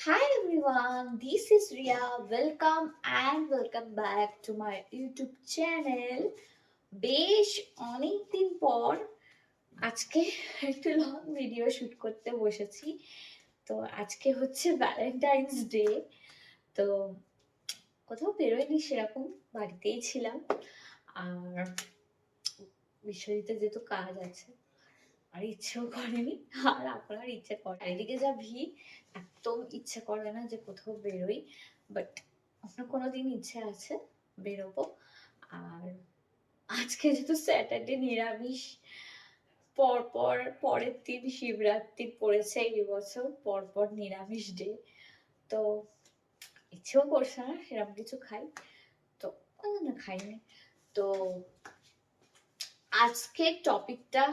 Hi everyone, this is Ria. Welcome back to my YouTube channel. বেশ অনেকদিন পর আজকে একটু লং ভিডিও শুট করতে বসেছি। তো আজকে হচ্ছে ভ্যালেন্টাইন্স ডে। তো কোথাও বেরোয়নি সেরকম, বাড়িতেই ছিলাম। আর বিশ্বজিতে যেহেতু কাজ আছে আর ইচ্ছেও করেনি, আর আপনার ইচ্ছে করে এদিকে যা ভিড়, একদম ইচ্ছে করে না যে কোথাও বেরোই। বাট অন্য কোনো দিন ইচ্ছে আছে বেরোবো। আর আজকে যেহেতু স্যাটারডে নিরামিষ, পরপর পরের দিন শিবরাত্রি পড়েছে এই বছর, পরপর নিরামিষ ডে। তো ইচ্ছেও করছে না সেরকম কিছু খাই, তো না খাইনি। তো আজকের টপিকটা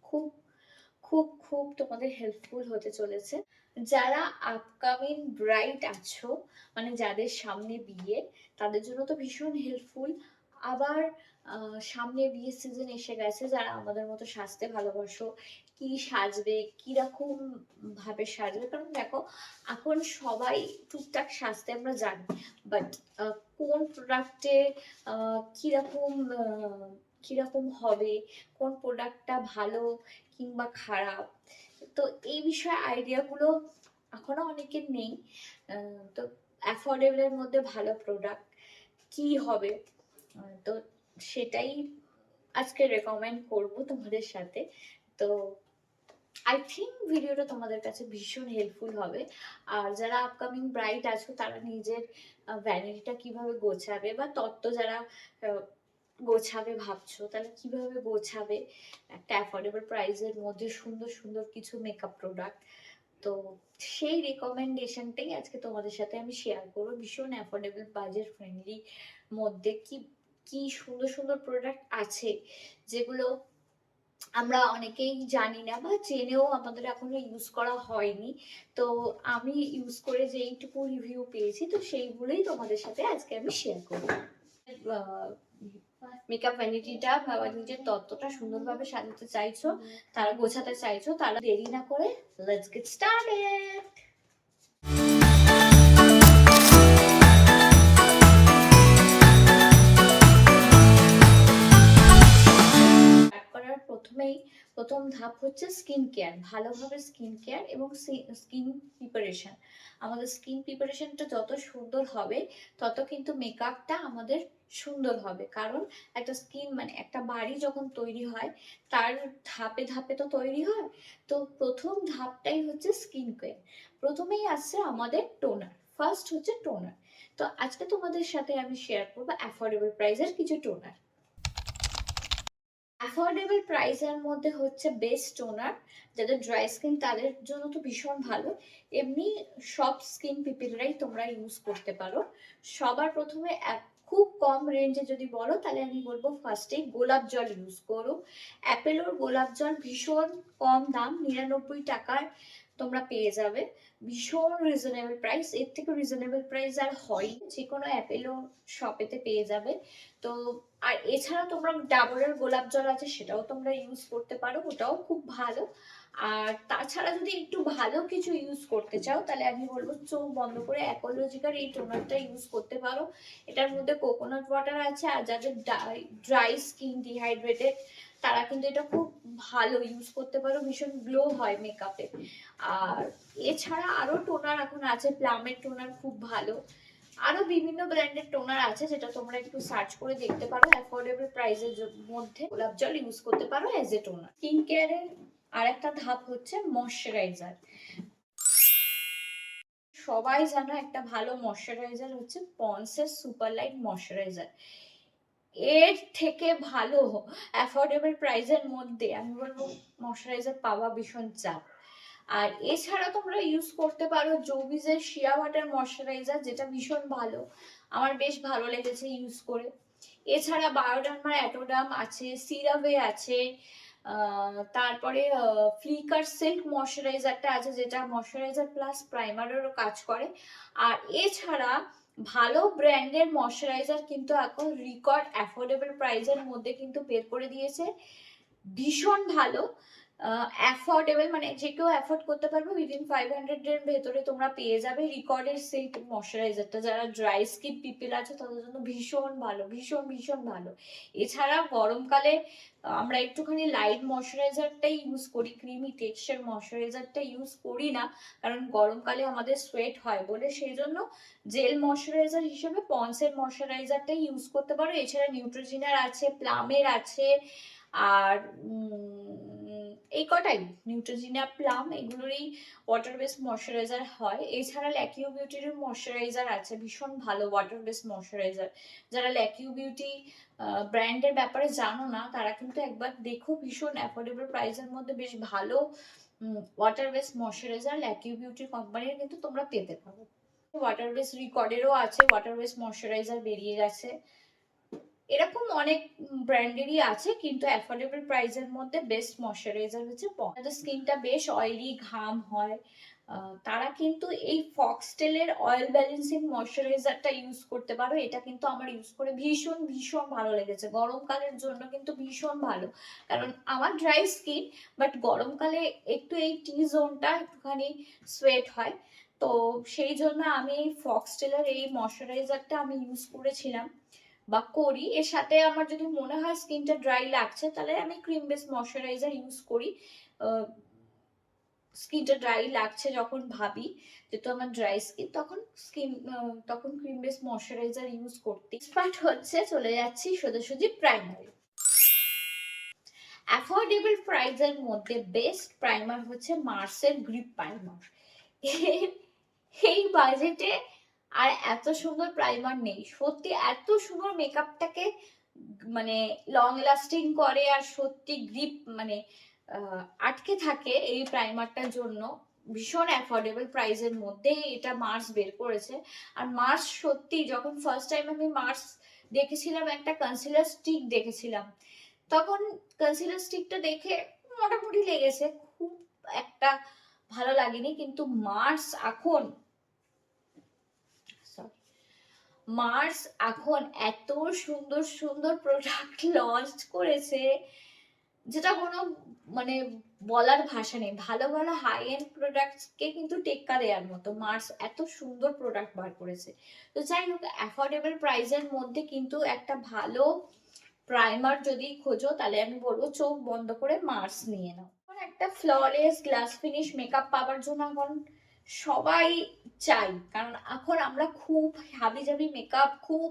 খুব খুব খুব তোমাদের হেল্পফুল হতে চলেছে। যারা আপকামিং ব্রাইড আছো, মানে যাদের সামনে বিয়ে, তাদের জন্য তো ভীষণ হেল্পফুল। আবার সামনে বিয়ের সিজন এসে গেছে, যারা আমাদের মতো সাজতে ভালোবাসো, কি সাজবে, কিরকম ভাবে সাজবে। কারণ দেখো, এখন সবাই টুকটাক সাজতে আমরা জানি, বাট কোন প্রোডাক্টে কিরকম কিরকম হবে, কোন প্রোডাক্টটা ভালো কিংবা খারাপ, তো এই বিষয়ে আইডিয়াগুলো এখনো অনেকের নেই। তো অ্যাফোর্ডেবলের মধ্যে ভালো প্রোডাক্ট কি হবে, তো সেটাই আজকে রেকমেন্ড করব তোমাদের সাথে। তো আই থিঙ্ক ভিডিওটা তোমাদের কাছে ভীষণ হেল্পফুল হবে। আর যারা আপকামিং ব্রাইড আছো, তারা নিজের ভ্যানিটিটা কিভাবে গোছাবে, বা তত্ত্ব যারা গোছাবে ভাবছো, তাহলে কিভাবে গোছাবে একটা অ্যাফোর্ডেবল প্রাইসের মধ্যে সুন্দর সুন্দর কিছু মেকআপ প্রোডাক্ট। তো সেই রেকমেন্ডেশনটাই আজকে তোমাদের সাথে আমি শেয়ার করবো। ভীষণ অ্যাফোর্ডেবল, বাজেট ফ্রেন্ডলি মধ্যে কি কি সুন্দর সুন্দর প্রোডাক্ট আছে, যেগুলো আমরা অনেকেই জানি না বা জেনেও আমাদের এখনো ইউজ করা হয়নি। তো আমি ইউজ করে যে এইটুকু রিভিউ পেয়েছি, তো সেইগুলোই তোমাদের সাথে আজকে আমি শেয়ার করবো। মেকআপ ভ্যানিটিটা বা নিজের তত্ত্বটা সুন্দরভাবে সাজাতে চাইছো, তারা গোছাতে চাইছো, তারা দেরি না করে লেটস গেট স্টার্টেড। প্রথম ধাপ হচ্ছে স্কিন কেয়ার, ভালোভাবে স্কিন কেয়ার এবং স্কিন প্রিপারেশন। আমাদের স্কিন প্রিপারেশনটা যত সুন্দর হবে, তত কিন্তু মেকআপটা আমাদের সুন্দর হবে। কারণ একটা স্কিন মানে একটা বাড়ি যখন তৈরি হয়, তার ধাপে ধাপে তো তৈরি হয়। তো প্রথম ধাপটাই হচ্ছে স্কিন কেয়ার। প্রথমেই আসছে আমাদের টোনার, ফার্স্ট হচ্ছে টোনার। তো আজকে তোমাদের সাথে আমি শেয়ার করবো অ্যাফোর্ডেবল প্রাইসের কিছু টোনার। অ্যাফোর্ডেবল প্রাইসের মধ্যে হচ্ছে বেস্ট টোনার। যাদের ড্রাই স্কিন তাদের জন্য তো ভীষণ ভালো, এমনি সব স্কিন পিপলরাই তোমরা ইউজ করতে পারো। সবার প্রথমে খুব কম রেঞ্জে যদি বলো, তাহলে আমি বলবো ফার্স্টেই গোলাপ জল ইউজ করো। অ্যাপেলোর গোলাপ জল ভীষণ কম দাম, 99 টাকায় তোমরা পেয়ে যাবে। ভীষণ রিজনেবল প্রাইস, এর থেকে রিজনেবল প্রাইস আর হয়, যে কোনো অ্যাপেলো শপেতে পেয়ে যাবে। তো আর এছাড়া তোমরা ডাবরের গোলাপ জল আছে, সেটাও তোমরা ইউজ করতে পারো, ওটাও খুব ভালো। আর তাছাড়া যদি একটু ভালো কিছু ইউজ করতে চাও, তাহলে আমি বলবো চোখ বন্ধ করে অ্যাকোলজিকার এই টোনারটা ইউজ করতে পারো। এটার মধ্যে কোকোনাট ওয়াটার আছে, আর যাদের ড্রাই স্কিন, ডিহাইড্রেটেড, তারা কিন্তু এটা খুব ভালো ইউজ করতে পারো, ভীষণ গ্লো হয় মেকআপে। আর এছাড়া আরো টোনার এখন আছে, প্লামের টোনার খুব ভালো। আরো বিভিন্ন ব্র্যান্ডের টোনার আছে, যেটা তোমরা একটু সার্চ করে দেখতে পারো। অ্যাফোর্ডেবল প্রাইসের মধ্যে গোলাপ জল ইউজ করতে পারো এজ এ টোনার। স্কিন কেয়ারের আর একটা ধাপ হচ্ছে ময়শ্চারাইজার। সবাই জানো একটা ভালো ময়শ্চারাইজার হচ্ছে পন্ডসের সুপার লাইট ময়শ্চারাইজার। এর থেকে ভালো অ্যাফোর্ডেবল প্রাইসের মধ্যে আমি বলবো ময়শ্চারাইজার পাওয়া ভীষণ চাপ। আর এছাড়া তোমরা ইউজ করতে পারো জোভিজের শিয়া ওয়াটার ময়শ্চারাইজার, যেটা ভীষণ ভালো, আমার বেশ ভালো লেগেছে ইউজ করে। এছাড়া বায়োডার্মার অ্যাটোডাম আছে, সিরাভে আছে, তারপরে ফ্লিকার সিল্ক ময়শ্চারাইজারটা আছে, যেটা ময়শ্চারাইজার প্লাস প্রাইমারেরও কাজ করে। আর এছাড়া ভালো ব্র্যান্ডের ময়শ্চারাইজার কিন্তু এখন রিকর্ড অ্যাফোর্ডেবল প্রাইসের মধ্যে কিন্তু বের করে দিয়েছে, ভীষণ ভালো। অ্যাফোর্ডেবল, মানে যে কেউ অ্যাফোর্ড করতে পারবে, উইদিন 500 এর ভেতরে তোমরা পেয়ে যাবে রিকর্ডের সেই ময়শ্চারাইজারটা। যারা ড্রাই স্কিন পিপল আছে তাদের জন্য ভীষণ ভালো, ভীষণ ভীষণ ভালো। এছাড়া গরমকালে আমরা একটুখানি লাইট ময়শ্চারাইজারটাই ইউজ করি, ক্রিমি টেক্সচার ময়শ্চারাইজারটা ইউজ করি না, কারণ গরমকালে আমাদের সোয়েট হয় বলে। সেই জন্য জেল ময়শ্চারাইজার হিসেবে পন্সের ময়শ্চারাইজারটাই ইউজ করতে পারো। এছাড়া নিউট্রিজিনার আছে, প্লামের আছে, আর এই কটাই, নিউট্রিজিনা, প্লাম, এগুলোরই ওয়াটার বেস ময়শ্চারাইজার হয়। এছাড়া ল্যাকিউ বিউটির ময়শ্চারাইজার আছে, ভীষণ ভালো ওয়াটার বেস ময়শ্চারাইজার। যারা ল্যাকিউ বিউটি ব্র্যান্ডের ব্যাপারে জানো না তারা কিন্তু একবার দেখো, ভীষণ অ্যাফোর্ডেবল প্রাইসের মধ্যে বেশ ভালো ওয়াটার বেস ময়শ্চারাইজার ল্যাকিউ বিউটি কোম্পানির কিন্তু তোমরা পেতে পারো। ওয়াটার বেস রিকর্ডেরও আছে ওয়াটার বেস ময়শ্চারাইজার, বেরিয়ে গেছে। এরকম অনেক ব্র্যান্ডেরই আছে, কিন্তু অ্যাফোর্ডেবল প্রাইসের মধ্যে বেস্ট ময়শ্চারাইজার হচ্ছে পন্স। যাদের স্কিনটা বেশ অয়েলি, ঘাম হয়, তারা কিন্তু এই ফক্সটেলের অয়েল ব্যালেন্সিং ময়শ্চারাইজারটা ইউজ করতে পারো। এটা কিন্তু আমার ইউজ করে ভীষণ ভীষণ ভালো লেগেছে, গরমকালের জন্য কিন্তু ভীষণ ভালো। কারণ আমার ড্রাই স্কিন, বাট গরমকালে একটু এই টি জোনটা একটুখানি সোয়েট হয়, তো সেই জন্য আমি এই ফক্সটেলের এই ময়শ্চারাইজারটা আমি ইউজ করেছিলাম বা করি। এর সাথে আমার যদি মনে হয় স্কিনটা ড্রাই লাগছে তাহলে আমি ক্রিম বেস ময়শ্চারাইজার ইউজ করি। স্কিনটা ড্রাই লাগছে যখন ভাবি যেহেতু আমার ড্রাই স্কিন, তখন ক্রিম বেস ময়শ্চারাইজার ইউজ করতে। বাট হচ্ছে চলে যাচ্ছি সোজাসুজি প্রাইমারি। অ্যাফোর্ডেবল প্রাইসের মধ্যে বেস্ট প্রাইমার হচ্ছে মার্সের গ্রিপ প্রাইমার। এই বাজেটে আর এত সুন্দর প্রাইমার নেই, সত্যি এত সুন্দর মেকআপটাকে মানে লং লাস্টিং করে, আর সত্যি গ্রিপ মানে আটকে থাকে এই প্রাইমারটার জন্য। ভীষণ অ্যাফোর্ডেবল প্রাইসের মধ্যে এটা মার্স বের করেছে। আর মার্স সত্যি, যখন ফার্স্ট টাইম আমি মার্স দেখেছিলাম, একটা কনসিলার স্টিক দেখেছিলাম, তখন কনসিলার স্টিকটা দেখে মোটামুটি লেগেছে, খুব একটা ভালো লাগেনি। কিন্তু মার্স এখন এত সুন্দর সুন্দর প্রোডাক্ট লঞ্চ করেছে যেটা কোনো মানে বলার ভাষা নেই। ভালো ভালো হাই এন্ড প্রোডাক্টকে কিন্তু টেক্কা দেওয়ার মতো মার্স এত সুন্দর প্রোডাক্ট বার করেছে। তো যাই হোক, অ্যাফোর্ডেবল প্রাইসের মধ্যে কিন্তু একটা ভালো প্রাইমার যদি খোঁজো তাহলে আমি বলবো চোখ বন্ধ করে মার্স নিয়ে নাও। একটা ফ্ললেস গ্লাস ফিনিশ মেকআপ পাওয়ার জন্য এখন সবাই চাই, কারণ এখন আমরা খুব হাবিজাবি মেকআপ, খুব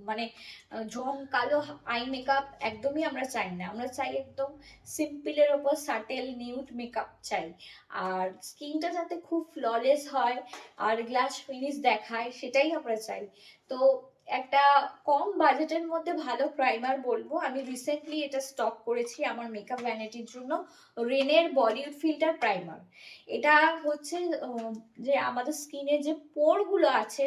মানে কালো আই মেকআপ একদমই আমরা চাই না। আমরা চাই একদম সিম্পলের ওপর সাটেল নিউড মেকআপ চাই, আর স্কিনটা যাতে খুব ফ্ললেস হয় আর গ্লাস ফিনিশ দেখায় সেটাই আমরা চাই। তো একটা কম বাজেটের মধ্যে ভালো প্রাইমার বলবো, আমি রিসেন্টলি এটা স্টক করেছি আমার মেকআপ ভ্যানিটির জন্য, রেনের বলিউড ফিল্টার প্রাইমার। এটা হচ্ছে যে আমাদের স্কিনে যে পোরগুলো আছে,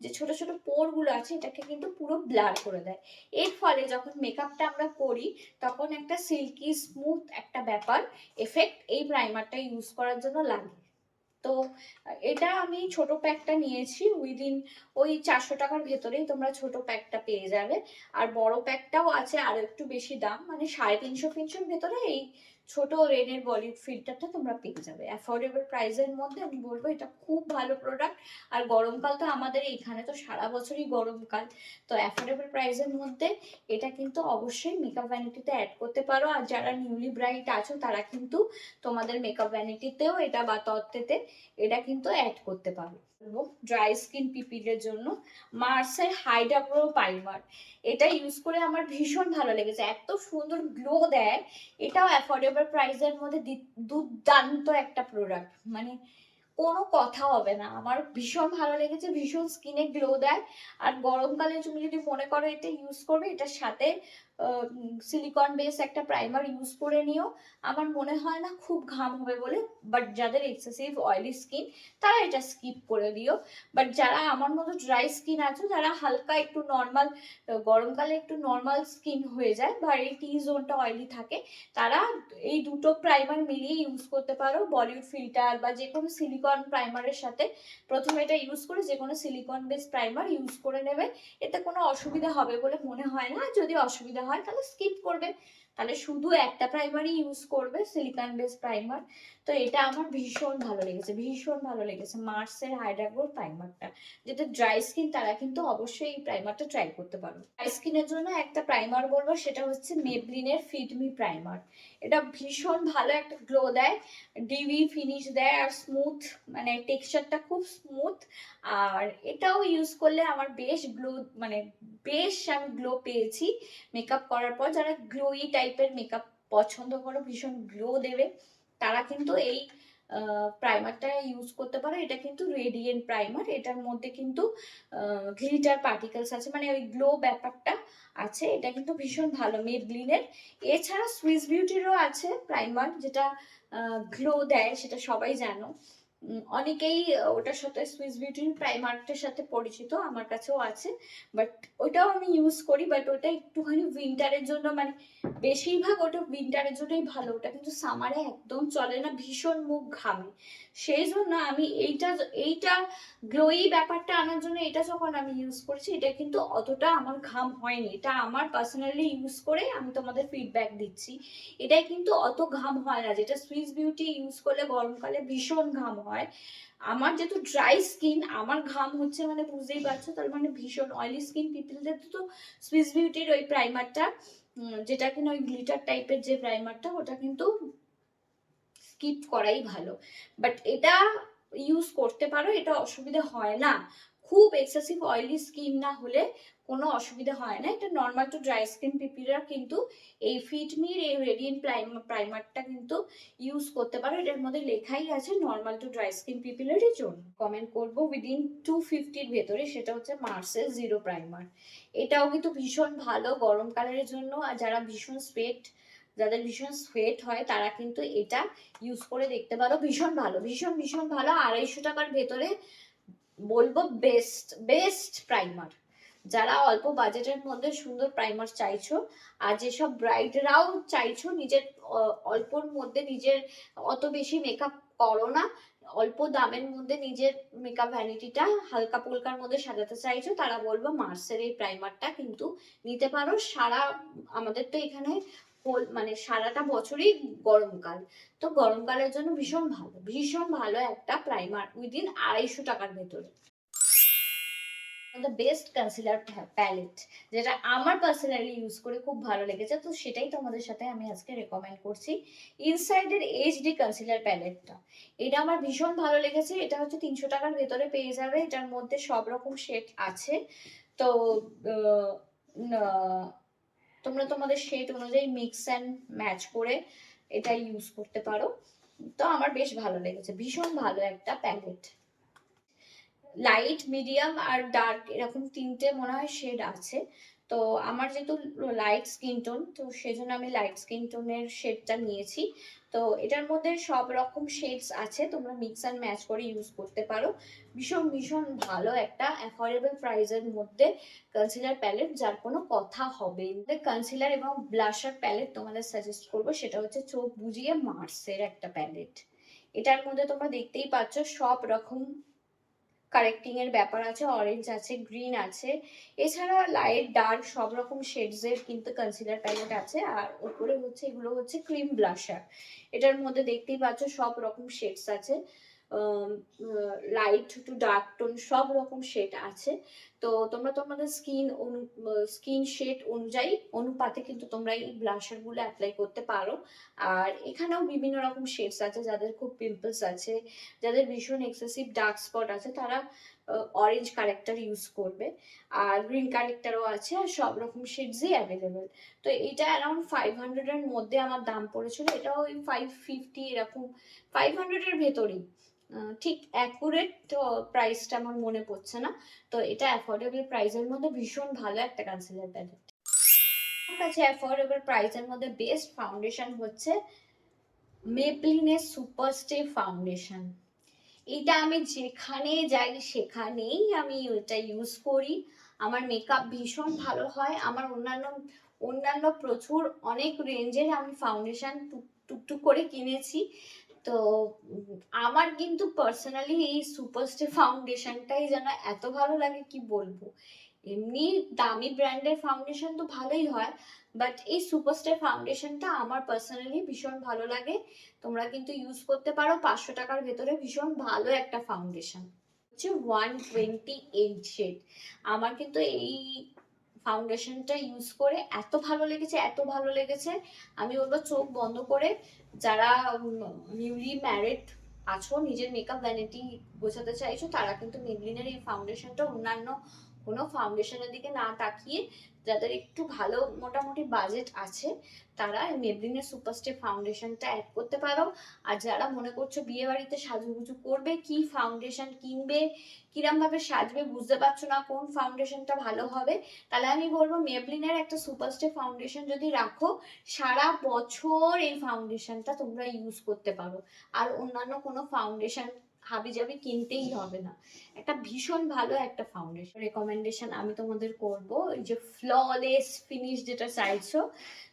যে ছোট ছোট পোরগুলো আছে, এটাকে কিন্তু পুরো ব্লার করে দেয়। এর ফলে যখন মেকআপটা আমরা করি তখন একটা সিল্কি স্মুথ একটা ব্যাপার এফেক্ট এই প্রাইমারটা ইউজ করার জন্য লাগে। তো এটা আমি ছোট প্যাকটা নিয়েছি, উইদিন ওই 400 টাকার ভেতরেই তোমরা ছোট প্যাকটা পেয়ে যাবে। আর বড় প্যাকটাও আছে আরো একটু বেশি দাম, মানে 350-300 ভেতরে এই ছোট রেনের বলিউড ফিল্টারটা তোমরা পেয়ে যাবে অ্যাফোর্ডেবল প্রাইসের মধ্যে। আমি বলবো এটা খুব ভালো প্রোডাক্ট। আর গরমকাল তো আমাদের এইখানে তো সারা বছরই গরমকাল, তো অ্যাফোর্ডেবল প্রাইসের মধ্যে এটা কিন্তু অবশ্যই মেকআপ ভ্যানিটিতে অ্যাড করতে পারো। আর যারা নিউলি ব্রাইট আছো তারা কিন্তু তোমাদের মেকআপ ভ্যানিটিতেও এটা বা তত্ত্বেতে এটা কিন্তু অ্যাড করতে পারো। ড্রাই স্কিন পিপিলের জন্য মার্সের হাইড্রা প্রো প্রাইমার, এটা ইউজ করে আমার ভীষণ ভালো লেগেছে, এত সুন্দর গ্লো দেয়। এটাও অ্যাফোর্ডেবল প্রাইসের মধ্যে দুর্দান্ত একটা প্রোডাক্ট, মানে কোনো কথা হবে না। আমার ভীষণ ভালো লেগেছে, ভীষণ স্কিনে গ্লো দেয়। আর গরমকালে তুমি যদি মনে করো এটা ইউজ করবে, এটার সাথে সিলিকন বেস একটা প্রাইমার ইউজ করে নিও, আমার মনে হয় না খুব ঘাম হবে বলে। বাট যাদের এক্সেসিভ অয়েলি স্কিন তারা এটা স্কিপ করে দিও। বাট যারা আমার মতো ড্রাই স্কিন আছে, যারা হালকা একটু নর্মাল, গরমকালে একটু নর্মাল স্কিন হয়ে যায় বা এই টি জোনটা অয়েলি থাকে, তারা এই দুটো প্রাইমার মিলিয়ে ইউজ করতে পারো। বলিউড ফিল্টার বা যে কোনো সিলিকন প্রাইমারের সাথে প্রথমে এটা ইউজ করে যে কোনো সিলিকন বেস প্রাইমার ইউজ করে নেবে, এতে কোনো অসুবিধা হবে বলে মনে হয় না। যদি অসুবিধা হয় তাহলে স্কিপ করবে, তাহলে শুধু একটা প্রাইমারই ইউজ করবে, সিলিকন বেস প্রাইমার। তো এটা আমার ভীষণ ভালো লেগেছে, ভীষণ ভালো লেগেছে মার্সের হাইড্রা গ্লো প্রাইমারটা। যেটা ড্রাই স্কিন তারা কিন্তু অবশ্যই এই প্রাইমারটা ট্রাই করতে পারো। ড্রাই স্কিনের জন্য একটা প্রাইমার বলবো, সেটা হচ্ছে মেবলিনের ফিট মি প্রাইমার। এটা ভীষণ ভালো একটা গ্লো দেয়, ডিভি ফিনিশ দেয়, আর স্মুথ, মানে টেক্সচারটা খুব স্মুথ। আর এটাও ইউজ করলে আমার বেশ গ্লো, মানে বেশ আমি গ্লো পেয়েছি মেকআপ করার পর। যারা গ্লোই টাইপের মেকআপ পছন্দ করো, ভীষণ গ্লো দেবে, তারা কিন্তু এই প্রাইমারটা ইউজ করতে পারো। এটা কিন্তু রেডিয়েন্ট প্রাইমার, এটার মধ্যে কিন্তু গ্লিটার পার্টিকেলস আছে, মানে ওই গ্লো ব্যাপারটা আছে। এটা কিন্তু ভীষণ ভালো মেবলিনের। এছাড়া সুইস বিউটিরও আছে প্রাইমার, যেটা গ্লো দেয়, সেটা সবাই জানো। অনেকেই ওটার সাথে সুইস বিউটির প্রাইমারটার সাথে পরিচিত, আমার কাছেও আছে। বাট ওইটাও আমি ইউজ করি, বাট ওটা একটুখানি উইন্টারের জন্য, মানে বেশিরভাগ ওটা উইন্টারের জন্যই ভালো, ওটা কিন্তু সামারে একদম চলে না, ভীষণ মুখ ঘামে। সেই জন্য আমি এইটা এইটা গ্লোই ব্যাপারটা আনার জন্য এটা যখন আমি ইউজ করছি, এটা কিন্তু অতটা আমার ঘাম হয়নি। এটা আমার পার্সোনালি ইউজ করে আমি তোমাদের ফিডব্যাক দিচ্ছি, এটাই কিন্তু অত ঘাম হয় না। যেটা সুইস বিউটি ইউজ করলে গরমকালে ভীষণ ঘাম হয়। আমার যেহেতু ড্রাই স্কিন, আমার ঘাম হচ্ছে মানে বুঝতেই পারছো, তার মানে ভীষণ অয়েলি স্কিন পিপলদের তো সুইস বিউটির ওই প্রাইমারটা, যেটা কিনা ওই গ্লিটার টাইপের যে প্রাইমারটা, ওটা কিন্তু স্কিপ করাই ভালো। বাট এটা ইউজ করতে পারো, এটা অসুবিধা হয় না। খুব এক্সেসিভ অয়েলি স্কিন না হলে কোনো অসুবিধা হয় না। এটা নর্মাল টু ড্রাই স্কিন পিপিলরা কিন্তু এই ফিটমির এই রেডিয়েন্ট প্রাইমারটা কিন্তু ইউজ করতে পারো। এটার মধ্যে লেখাই আছে নর্মাল টু ড্রাই স্কিন পিপিলের জন্য। কমেন্ট করবো উইদিন 250-র ভেতরে, সেটা হচ্ছে মার্সেল জিরো প্রাইমার। এটাও কিন্তু ভীষণ ভালো গরমকালের জন্য। আর যারা ভীষণ যাদের ভীষণ সোয়েট হয়, তারা কিন্তু এটা ইউজ করে দেখতে পারো, ভীষণ ভালো, ভীষণ ভীষণ ভালো। 250 টাকার ভেতরে বলবো বেস্ট বেস্ট প্রাইমার। যারা অল্প বাজেটের মধ্যে সুন্দর প্রাইমার চাইছো, আর যেসব ব্রাইডরাও চাইছো নিজের অল্পর মধ্যে, নিজের অত বেশি মেকআপ করো না, অল্প দামের মধ্যে নিজের মেকআপ ভ্যানিটিটা হালকা পুলকার মধ্যে সাজাতে চাইছো, তারা বলবো মার্সের এই প্রাইমারটা কিন্তু নিতে পারো। আমাদের তো এখানে মানে সারাটা বছরই গরমকাল, তো গরমকালের জন্য ভীষণ ভালো, ভীষণ ভালো একটা প্রাইমার উইদিন 250 টাকার ভেতরে। দ্য বেস্ট কনসিলার প্যালেট, যেটা আমার পার্সোনালি ইউজ করে খুব ভালো লেগেছে, তো সেটাই তোমাদের সাথে আমি আজকে রেকমেন্ড করছি। ইনসাইডের এইচডি কনসিলার প্যালেটটা, এটা আমার ভীষণ ভালো লেগেছে। এটা হচ্ছে 300 টাকার ভেতরে পেয়ে যাবে, এটার মধ্যে সব রকম শেড আছে। তো তোমরা তোমাদের শেড অনুযায়ী মিক্স অ্যান্ড ম্যাচ করে এটা ইউজ করতে পারো। তো আমার বেশ ভালো লেগেছে, ভীষণ ভালো একটা প্যালেট। লাইট, মিডিয়াম আর ডার্ক এরকম তিনটে মনে হয় শেড আছে। তো আমার যেহেতু লাইট স্কিন টোন, তো সেজন্য আমি লাইট স্কিন টোনের শেডটা নিয়েছি। তো এটার মধ্যে সব রকম শেডস আছে, তোমরা মিক্স অ্যান্ড ম্যাচ করে ইউজ করতে পারো। ভীষণ ভীষণ ভালো একটা অ্যাফোর্ডেবল প্রাইসের মধ্যে কনসিলার প্যালেট, যার কোনো কথা হবে। কনসিলার এবং ব্লাশার প্যালেট তোমাদের সাজেস্ট করবো, সেটা হচ্ছে চোখ বুজিয়ে মার্সের একটা প্যালেট। এটার মধ্যে তোমরা দেখতেই পাচ্ছ সব রকম কারেক্টিং এর ব্যাপার আছে, অরেঞ্জ আছে, গ্রিন আছে, এছাড়া লাইট ডার্ক সব রকম শেডস এর কিন্তু কনসিলার প্যালেট আছে। আর উপরে হচ্ছে এগুলো হচ্ছে ক্রিম ব্লাশার, এটার মধ্যে দেখতেই পাচ্ছ সব রকম শেডস আছে, লাইট টু ডার্ক টোন সব রকম শেড আছে। তো তোমরা তোমাদের স্কিন শেড অনুযায়ী অনুপাতে কিন্তু তোমরা এই ব্লাশার গুলো অ্যাপ্লাই করতে পারো। আর এখানেও বিভিন্ন রকম শেডস আছে, যাদের খুব পিম্পলস আছে, যাদের ভীষণ এক্সেসিভ ডার্ক স্পট আছে, তারা অরেঞ্জ কারেক্টার ইউজ করবে। আর গ্রিন কারেক্টারও আছে, আর সব রকম শেডসই অ্যাভেলেবেল। তো এটা অ্যারাউন্ড 500 এর মধ্যে আমার দাম পড়েছিল, এটাও ওই 550 এরকম, 500 এর ভেতরেই। ঠিক অ্যাকুরেট প্রাইসটা আমার মনে পড়ছে না। তো এটা অ্যাফোর্ডেবল প্রাইসের মধ্যে ভীষণ ভালো একটা কনসিলার প্যালেট। আমার কাছে অ্যাফোর্ডেবল প্রাইসের মধ্যে বেস্ট ফাউন্ডেশন হচ্ছে মেবলিনের সুপার স্টে ফাউন্ডেশন। এটা আমি যেখানে যাই সেখানেই আমি ওইটা ইউজ করি। আমার মেকআপ ভীষণ ভালো হয়। আমার অন্যান্য অন্যান্য প্রচুর অনেক রেঞ্জের আমি ফাউন্ডেশন টুকটুক করে কিনেছি। তো আমার কিন্তু পার্সোনালি এই সুপারস্টে ফাউন্ডেশনটাই যেন এত ভালো লাগে কি বলবো। এমনি দামি ব্র্যান্ডের ফাউন্ডেশন তো ভালোই হয়, বাট এই সুপারস্টার ফাউন্ডেশনটা আমার পার্সোনালি ভীষণ ভালো লাগে। তোমরা কিন্তু ইউজ করতে পারো, 500 টাকার ভেতরে ভীষণ ভালো একটা ফাউন্ডেশন হচ্ছে 128 শেড। আমার কিন্তু এই ফাউন্ডেশনটা ইউজ করে এত ভালো লেগেছে, এত ভালো লেগেছে, আমি বলবো চোখ বন্ধ করে যারা নিউলি ম্যারিড আছো, নিজের মেকআপ ভ্যানিটি বোঝাতে চাইছো, তারা কিন্তু মেবলিনের এই ফাউন্ডেশনটা অন্যান্য কোনো ফাউন্ডেশনের দিকে না তাকিয়ে, যাদের একটু ভালো মোটামুটি বাজেট আছে, তারা মেবলিনের সুপারস্টে ফাউন্ডেশনটা অ্যাড করতে পারো। আর যারা মনে করছো বিয়ে বাড়িতে সাজুগুজু করবে, কি ফাউন্ডেশন কিনবে, কিরম ভাবে সাজবে, বুঝতে পারছো না কোন ফাউন্ডেশনটা ভালো হবে, তাহলে আমি বলবো মেবলিনের একটা সুপারস্টে ফাউন্ডেশন যদি রাখো, সারা বছর এই ফাউন্ডেশনটা তোমরা ইউজ করতে পারো। আর অন্যান্য কোনো ফাউন্ডেশন হাবিজাবি কিনতেই হবে না। একটা ভীষণ ভালো একটা ফাউন্ডেশন রেকমেন্ডেশন আমি তোমাদের করব, এই যে ফ্ললেস ফিনিশ যেটা চাইছো,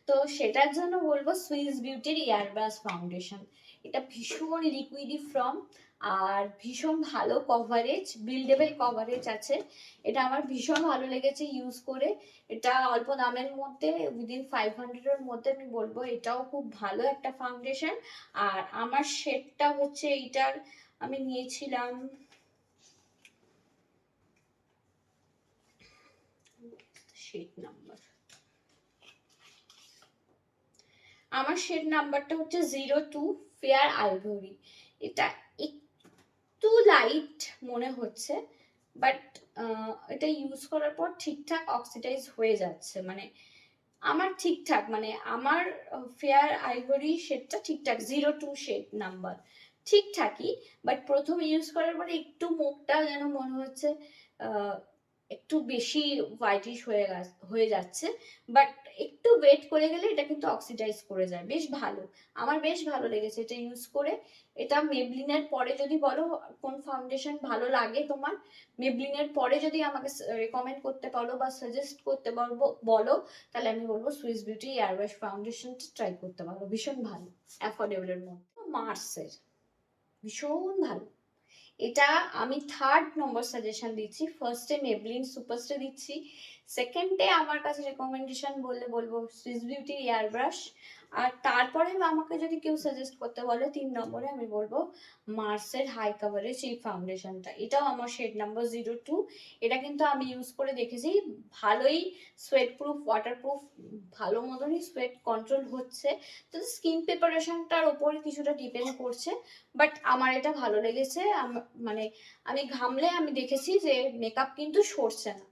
তো সেটার জন্য বলবো সুইস বিউটির এয়ারব্রাশ ফাউন্ডেশন। এটা ভীষণ লিকুইডি ফ্রম, আর ভীষণ ভালো কভারেজ, বিল্ডেবল কভারেজ আছে। এটা আমার ভীষণ ভালো লেগেছে ইউজ করে। এটা অল্প দামের মধ্যে, উইদিন 500-এর মধ্যে আমি বলবো এটাও খুব ভালো একটা ফাউন্ডেশন। আর আমার শেডটা হচ্ছে এইটার, আমি নিয়েছিলাম শেড নাম্বার, আমার শেড নাম্বারটা হচ্ছে 02 ফেয়ার আইভরি। এটা একটু লাইট মনে হচ্ছে, বাট এটা ইউজ করার পর ঠিকঠাক অক্সিডাইজ হয়ে যাচ্ছে, মানে আমার ঠিকঠাক, মানে আমার ফেয়ার আইভরি শেডটা ঠিকঠাক, 02 শেড নাম্বার ঠিকঠাকই। বাট প্রথম ইউজ করার পরে একটু মুখটা যেন মনে হচ্ছে একটু বেশি হোয়াইটিশ হয়ে যাচ্ছে, বাট একটু ওয়েট করে গেলে এটা কিন্তু অক্সিডাইজ করে যায়, বেশ ভালো। আমার বেশ ভালো লেগেছে এটা ইউজ করে। এটা মেবলিনের পরে যদি বলো কোন ফাউন্ডেশন ভালো লাগে তোমার, মেবলিনের পরে যদি আমাকে রেকমেন্ড করতে পারো বা সাজেস্ট করতে বলো, তাহলে আমি বলবো সুইস বিউটি এয়ারওয়াশ ফাউন্ডেশনটা ট্রাই করতে পারো, ভীষণ ভালো, অ্যাফোর্ডেবলের মধ্যে। মার্সের ভীষণ ভালো। এটা আমি 3rd নম্বর সাজেশন দিচ্ছি। ফার্স্টে মেবলিন সুপারস্টার দিচ্ছি, সেকেন্ডে আমার কাছে রেকমেন্ডেশন বললে বলবো সুইস বিউটি এয়ার ব্রাশ, আর তারপরে আমাকে যদি কেউ সাজেস্ট করতে বলে 3 নম্বরে আমি বলবো মার্সের হাই কাভারেজ এই ফাউন্ডেশনটা। এটাও আমার শেড নাম্বার 02। এটা কিন্তু আমি ইউজ করে দেখেছি, ভালোই সোয়েট প্রুফ, ওয়াটার প্রুফ, ভালো মতনই সোয়েট কন্ট্রোল হচ্ছে। তো স্কিন প্রিপারেশনটার ওপরে কিছুটা ডিপেন্ড করছে, বাট আমার এটা ভালো লেগেছে। মানে আমি ঘামলে আমি দেখেছি যে মেকআপ কিন্তু সরছে না।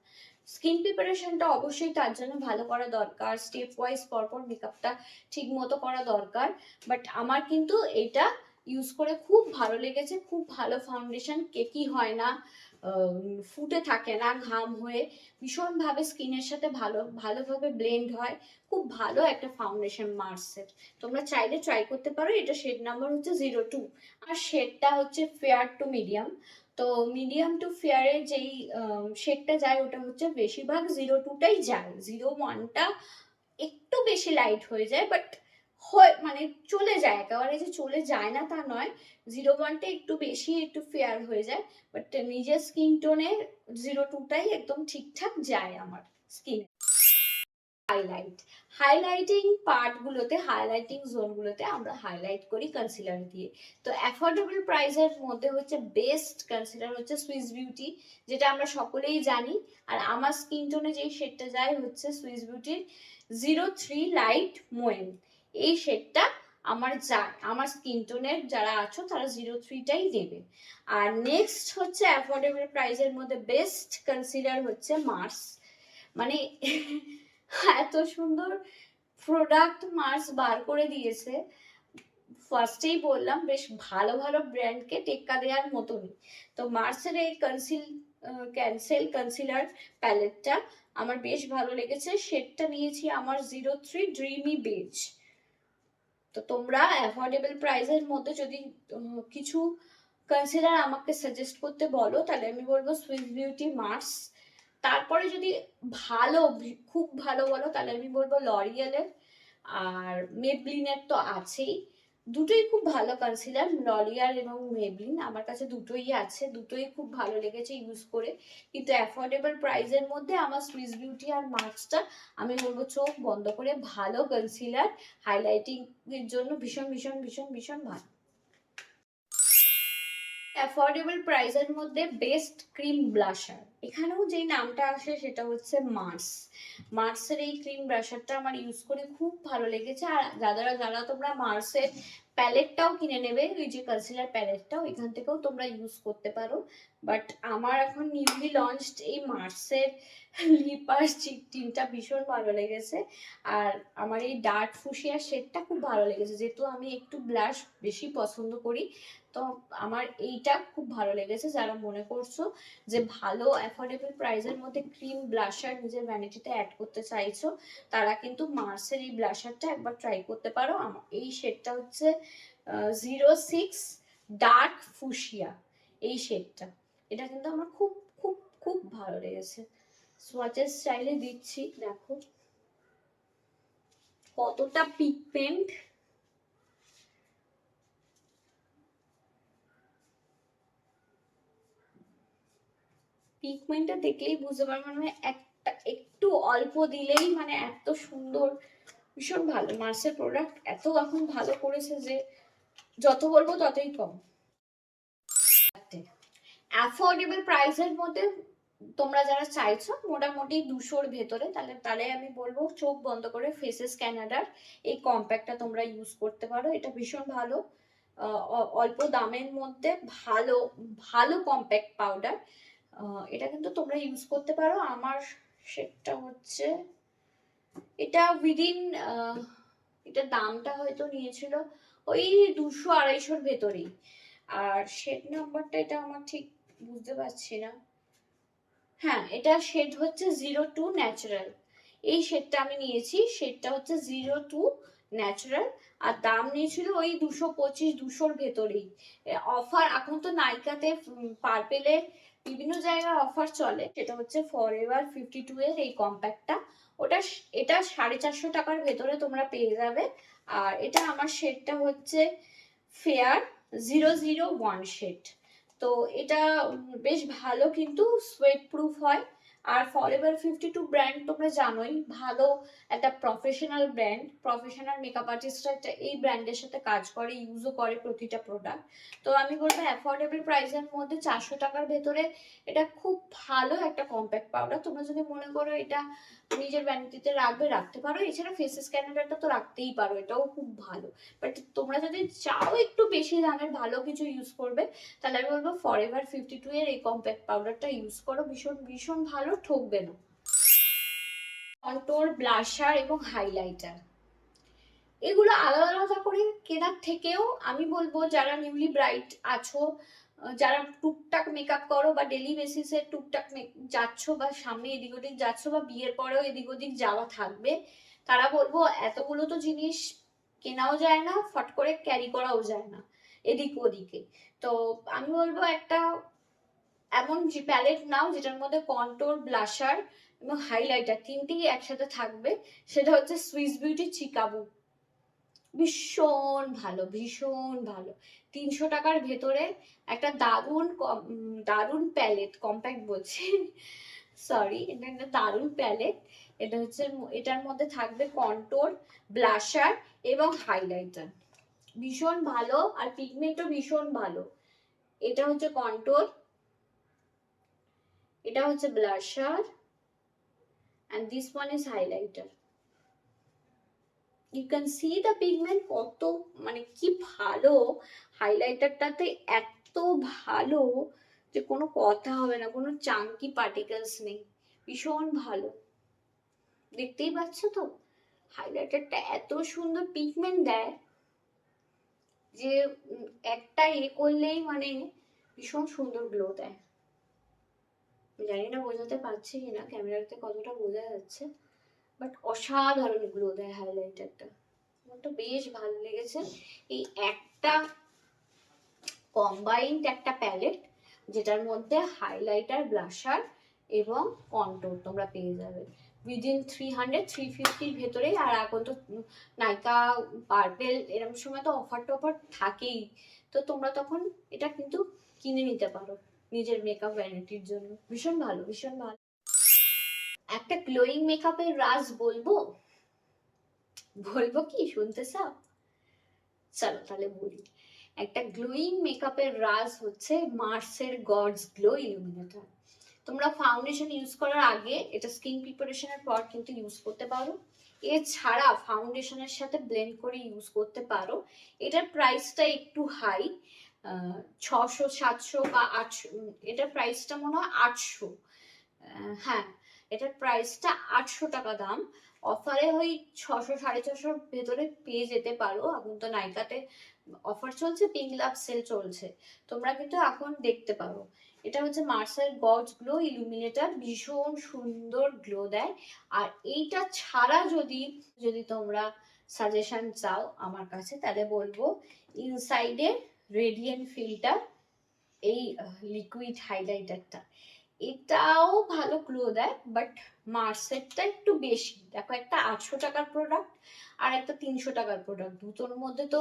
স্কিন প্রিপারেশনটা অবশ্যই তার জন্য ভালো করা দরকার, স্টেপ ওয়াইজ পরপর মেকআপটা ঠিক মতো করা দরকার, বাট আমার কিন্তু এটা ইউজ করে খুব ভালো লেগেছে। খুব ভালো ফাউন্ডেশন, কেকি হয় না, ফুটে থাকে না ঘাম হয়ে, ভীষণভাবে স্কিনের সাথে ভালোভাবে ব্লেন্ড হয়। খুব ভালো একটা ফাউন্ডেশন মার্সের, তোমরা চাইলে ট্রাই করতে পারো। এটা শেড নাম্বার হচ্ছে 02, আর শেডটা হচ্ছে ফেয়ার টু মিডিয়াম। তো মিডিয়াম টু ফেয়ারের যেই শেডটা যায় ওটা হচ্ছে বেশিরভাগ 02টাই যায়, 01টা একটু বেশি লাইট হয়ে যায়, বাট হয় মানে চলে যায়, একেবারে যে চলে যায় না তা নয়। 01টা একটু বেশি একটু ফেয়ার হয়ে যায়, বাট নিজের স্কিন টোনে 02টাই একদম ঠিকঠাক যায় আমার স্কিনে। হাইলাইট, হাইলাইটিং পার্টগুলোতে, হাইলাইটিং জোনগুলোতে আমরা হাইলাইট করি কনসিলার দিয়ে। তো অ্যাফোর্ডেবল প্রাইসের মধ্যে হচ্ছে বেস্ট কনসিলার হচ্ছে সুইস বিউটি, যেটা আমরা সকলেই জানি। আর আমার স্কিন টোনে যেই শেডটা যায় হচ্ছে সুইস বিউটির 03 লাইট মোয়েন, এই শেডটা আমার যায়, আমার স্কিন টোনের যারা আছো তারা 03টাই দেবে। আর নেক্সট হচ্ছে অ্যাফোর্ডেবল প্রাইসের মধ্যে বেস্ট কনসিলার হচ্ছে মার্স। মানে এত সুন্দর প্রোডাক্ট মার্স বার করে দিয়েছে, ফার্স্টেই বললাম বেশ ভালো ভালো ব্র্যান্ডকে টেক্কা দেওয়ার মতনই। তো মার্সের এই ক্যান্সেল কনসিলার প্যালেটটা আমার বেশ ভালো লেগেছে। শেডটা নিয়েছি আমার 03 ড্রিমি বেজ। তো তোমরা অ্যাফোর্ডেবল প্রাইসের মধ্যে যদি কিছু কনসিলার আমাকে সাজেস্ট করতে বলো, তাহলে আমি বলবো সুইস বিউটি, মার্স। তারপরে যদি ভালো, খুব ভালো বলো, তাহলে আমি বলবো লরিয়ালের, আর মেবলিনের তো আছেই। দুটোই খুব ভালো কনসিলার, লরিয়াল এবং মেবলিন, আমার কাছে দুটোই আছে, দুটোই খুব ভালো লেগেছে ইউজ করে। কিন্তু অ্যাফোর্ডেবল প্রাইসের মধ্যে আমার সুইস বিউটি আর মার্কসটা আমি বলবো চোখ বন্ধ করে ভালো কনসিলার, হাইলাইটিং এর জন্য ভীষণ ভীষণ ভীষণ ভীষণ ভালো। অ্যাফোর্ডেবল প্রাইসের মধ্যে বেস্ট ক্রিম ব্লাশার, এখানেও যেই নামটা আসে সেটা হচ্ছে মার্স। মার্সের এই ক্রিম ব্লাশারটা আমার ইউজ করে খুব ভালো লেগেছে। আর যারা তোমরা মার্সের প্যালেটটাও কিনে নেবে, ওই যে কনসিলার প্যালেটটাও এখান থেকেও তোমরা ইউজ করতে পারো। বাট আমার এখন নিউলি লঞ্চড এই মার্সের লিপার চিক টিনটা ভীষণ ভালো লেগেছে। আর আমার এই ডার্ক ফুশিয়া শেডটা খুব ভালো লেগেছে, যেহেতু আমি একটু ব্লাশ বেশি পছন্দ করি, তো আমার এইটা খুব ভালো লেগেছে। যারা মনে করছো যে ভালো অ্যাফোর্ডেবল প্রাইসের মধ্যে ক্রিম ব্লাশার নিজের ভ্যানিটিতে অ্যাড করতে চাইছো, তারা কিন্তু মার্সের এই ব্লাশারটা একবার ট্রাই করতে পারো। এই শেডটা হচ্ছে 06 ডার্ক ফুশিয়া, এই শেডটা, এটা কিন্তু আমার খুব খুব খুব ভালো লেগেছে। সোয়াচের স্টাইলে দিচ্ছি, দেখো কতটা পিগমেন্ট। পিগমেন্টটা দেখলেই বুঝতে পারবে, মানে একটা একটু অল্প দিলেই মানে এত সুন্দর, ভীষণ ভালো। মার্সের প্রোডাক্ট এত এখন ভালো করেছে যে যত বলবো ততই কম। অ্যাফোর্ডেবল প্রাইসের মধ্যে তোমরা যারা চাইছো মোটামুটি 200-র ভেতরে, তাহলে আমি বলবো চোখ বন্ধ করে ফেসেস ক্যানাডার এই কম্প্যাক্টটা তোমরা ইউজ করতে পারো। এটা ভীষণ ভালো, অল্প দামের মধ্যে ভালো ভালো কম্প্যাক্ট পাউডার। এটা কিন্তু তোমরা ইউজ করতে পারো। আমার সেটা হচ্ছে এটা উইদিন, এটার দামটা হয়তো নিয়েছিল ওই 200-250-র ভেতরেই। আর শেড নাম্বারটা এটা আমার ঠিক বুঝতে পারছি না। হ্যাঁ, এটা শেড হচ্ছে 02 ন্যাচারাল, এই শেডটা আমি নিয়েছি। শেডটা হচ্ছে 02 ন্যাচারাল, আর দাম নিয়েছিল ওই 225-200-র ভেতরেই। অফার এখন তো নাইকাতে পার্পেলে বিভিন্ন জায়গায় অফার চলে। সেটা হচ্ছে ফরএভার 52 এর এই কম্প্যাক্টটা, এটা 450 টাকার ভেতরে তোমরা পেয়ে যাবে। আর এটা আমার শেডটা হচ্ছে ফেয়ার 001 শেড। তো এটা বেশ ভালো, কিন্তু সোয়েট প্রুফ হয়। আর ফরএভার 52 ব্র্যান্ড তোমরা জানোই ভালো একটা প্রফেশনাল ব্র্যান্ড, প্রফেশনাল মেকআপ আর্টিস্টরা এই ব্র্যান্ডের সাথে কাজ করে, ইউজও করে প্রতিটা প্রোডাক্ট। তো আমি বলবো অ্যাফোর্ডেবল প্রাইসের মধ্যে 400 টাকার ভেতরে এটা খুব ভালো একটা কম্প্যাক্ট পাউডার। তোমরা যদি মনে করো এটা নিজের ভ্যানিটিতে রাখতে পারো। এছাড়া ফেসেস ক্যানাডাটা তো রাখতেই পারো, এটাও খুব ভালো। বাট তোমরা যদি চাও একটু বেশি দামের ভালো কিছু ইউজ করবে, তাহলে আমি বলবো ফরএভার 52 এর এই কম্প্যাক্ট পাউডারটা ইউজ করো, ভীষণ ভীষণ ভালো, ঠকবে না। কন্ট্রোল, ব্লাশার এবং হাইলাইটার, এগুলো আলাদা আলাদা করে কেনার থেকেও আমি বলবো যারা নিউলি ব্রাইট আছো, যারা টুকটাক মেকআপ করো বা ডেলি বেসিসে টুকটাক যাচ্ছ, বা সামনে এদিক ওদিক যাচ্ছ, বা বিয়ের পরেও এদিক ওদিক যাওয়া থাকবে, তারা বলবো এতগুলো তো জিনিস কেনাও যায় না, ফট করে ক্যারি করাও যায় না এদিক ওদিকে। তো আমি বলবো একটা এমন যে প্যালেট নাও যেটার মধ্যে কন্ট্রোল, ব্লাশার এবং হাইলাইটার তিনটেই একসাথে থাকবে। সেটা হচ্ছে সুইস বিউটি চিকাবু, ভীষণ ভালো, ভীষণ ভালো। 300 টাকার ভেতরে একটা দারুণ দারুণ প্যালেট, কম্প্যাক্ট বলছি সরি, এটা একটা দারুণ প্যালেট। এটা হচ্ছে, এটার মধ্যে থাকবে কন্ট্রোল, ব্লাশার এবং হাইলাইটার, ভীষণ ভালো। আর পিগমেন্টও ভীষণ ভালো। এটা হচ্ছে কন্ট্রোল, এটা হচ্ছে blusher, and this one is highlighter. You can see the pigment কত মানে কি ভালো, হাইলাইটারটাতে এত ভালো যে কোনো কথা হবে না, কোনো চাঙ্কি পার্টিকেলস নেই, ভীষণ ভালো। দেখতেই পাচ্ছ তো হাইলাইটারটা এত সুন্দর পিগমেন্ট দেয় যে একটা করলেই মানে ভীষণ সুন্দর গ্লো দেয়। জানি না বোঝাতে পারছি কিনা, ক্যামেরাতে কতটা বোঝা যাচ্ছে, বাট অসাধারণ গ্লো দেয় হাইলাইটারটা। আমার তো বেশ ভালো লেগেছে। এই একটা কম্বাইন্ড একটা প্যালেট যেটার মধ্যে হাইলাইটার, ব্লাশার এবং কন্ট্রোল তোমরা পেয়ে যাবে, উইদিন 300-350 ভেতরেই। আর এখন তো নাইকা, পার্পেল এরকম সময় তো অফার টফার থাকেই, তো তোমরা তখন এটা কিন্তু কিনে নিতে পারো নিজের মেকআপ ভ্যানিটির জন্য। ভীষণ ভালো, ভীষণ ভালো। একটা গ্লোয়িং মেকআপের রাজ বলবো, বলবো কি শুনতে চাও? চলো তাহলে বলি। একটা গ্লোয়িং মেকআপের রাজ হচ্ছে মার্সের গডস গ্লো ইলুমিনেটর। তোমরা ফাউন্ডেশন ইউজ করার আগে এটা স্কিন প্রিপারেশনের পর কিন্তু ইউজ করতে পারো। এছাড়া ফাউন্ডেশনের সাথে ব্লেন্ড করে ইউজ করতে পারো। এটার প্রাইসটা একটু হাই, 600-700 বা 800, এটার প্রাইসটা মনে হয় 800। হ্যাঁ, এটার প্রাইসটা 800 টাকা দাম। অফারে ওই 600-650 ভেতরে পেয়ে যেতে পারো। এখন তো নাইকাতে অফার চলছে, পিঙ্ক লাভ সেল চলছে, তোমরা কিন্তু এখন দেখতে পারো। এটা হচ্ছে মার্সের গডস গ্লো ইলুমিনেটর, ভীষণ সুন্দর গ্লো দেয়। আর এইটা ছাড়া যদি যদি তোমরা সাজেশন চাও আমার কাছে, তাহলে বলবো ইনসাইডে রেডিয়েন্ট ফিল্টার, এই লিকুইড হাইলাইটারটা, এটাও ভালো গ্লো দেয়, বাট মার্সেরটা একটু বেশি। দেখো, একটা 800 টাকার প্রোডাক্ট আর একটা 300 টাকার প্রোডাক্ট, দুটোর মধ্যে তো